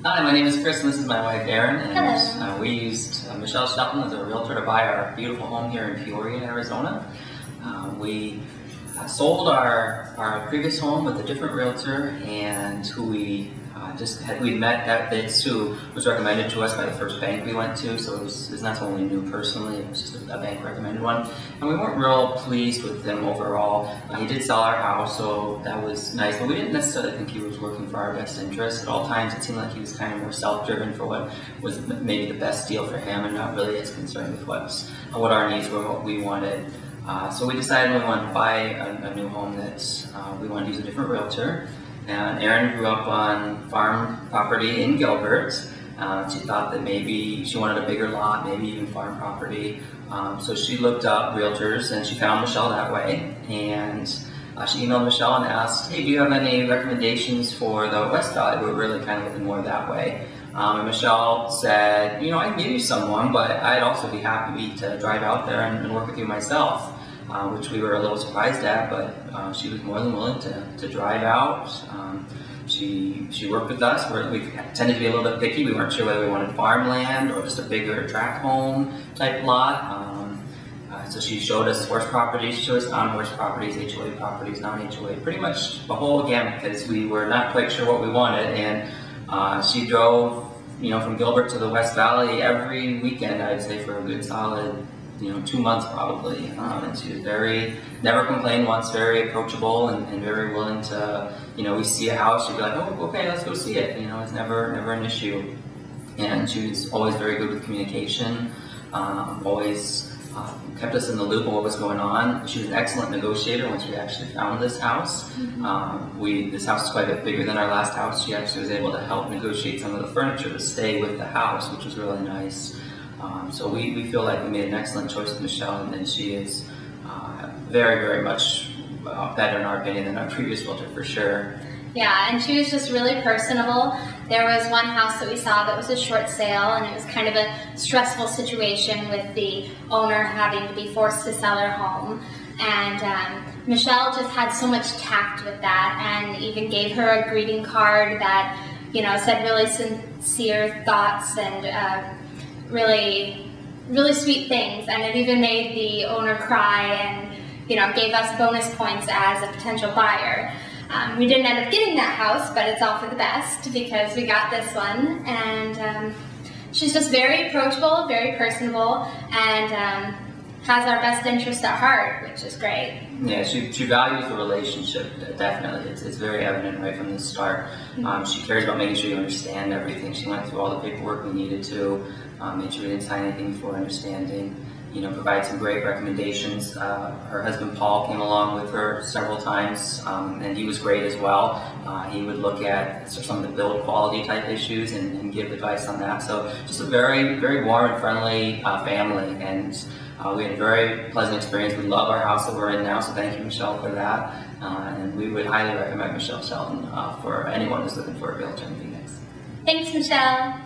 Hi, my name is Chris and this is my wife Erin, and Hello. we used Michelle Shelton as a realtor to buy our beautiful home here in Peoria, Arizona. We sold our previous home with a different realtor, and who we we met that's who was recommended to us by the first bank we went to, so it's not someone we knew personally, it was just a bank recommended one. And we weren't real pleased with them overall. He did sell our house, so that was nice, but we didn't necessarily think he was working for our best interest. At all times it seemed like he was kind of more self-driven for what was maybe the best deal for him, and not really as concerned with what our needs were, what we wanted. So we decided we wanted to buy a new home that we wanted to use a different realtor. And Erin grew up on farm property in Gilbert. She thought that maybe she wanted a bigger lot, maybe even farm property. So she looked up realtors and she found Michelle that way. And she emailed Michelle and asked, hey, do you have any recommendations for the West Valley? We're really kind of looking more that way. And Michelle said, you know, I can give you someone, but I'd also be happy to drive out there and work with you myself. Which we were a little surprised at, but she was more than willing to drive out. She worked with us. We tended to be a little bit picky. We weren't sure whether we wanted farmland or just a bigger tract home type lot. So she showed us horse properties, she showed us non-horse properties, HOA properties, non-HOA, pretty much the whole gamut, because we were not quite sure what we wanted. And she drove, you know, from Gilbert to the West Valley every weekend, I'd say, for a good solid 2 months probably, and she was never complained once, very approachable and very willing to, we see a house, she'd be like, oh, okay, let's go see it, it's never an issue. And she was always very good with communication, always kept us in the loop of what was going on. She was an excellent negotiator once we actually found this house. This house is quite a bit bigger than our last house. She actually was able to help negotiate some of the furniture to stay with the house, which was really nice. So we feel like we made an excellent choice with Michelle, and she is very, very much better in our opinion than our previous realtor for sure. Yeah, and she was just really personable. There was one house that we saw that was a short sale, and it was kind of a stressful situation with the owner having to be forced to sell her home. And Michelle just had so much tact with that, and even gave her a greeting card that, said really sincere thoughts and really, really sweet things, and it even made the owner cry and, gave us bonus points as a potential buyer. We didn't end up getting that house, but it's all for the best because we got this one, and she's just very approachable, very personable, and has our best interest at heart, which is great. Yeah, she values the relationship, definitely. It's very evident right from the start. She cares about making sure you understand everything. She went through all the paperwork we needed to, made sure we didn't sign anything before understanding, provide some great recommendations. Her husband Paul came along with her several times, and he was great as well. He would look at some of the build quality type issues and give advice on that. So just a very, very warm and friendly family, and we had a very pleasant experience. We love our house that we're in now, so thank you, Michelle, for that. And we would highly recommend Michelle Shelton for anyone who's looking for a realtor in Phoenix. Thanks, Michelle.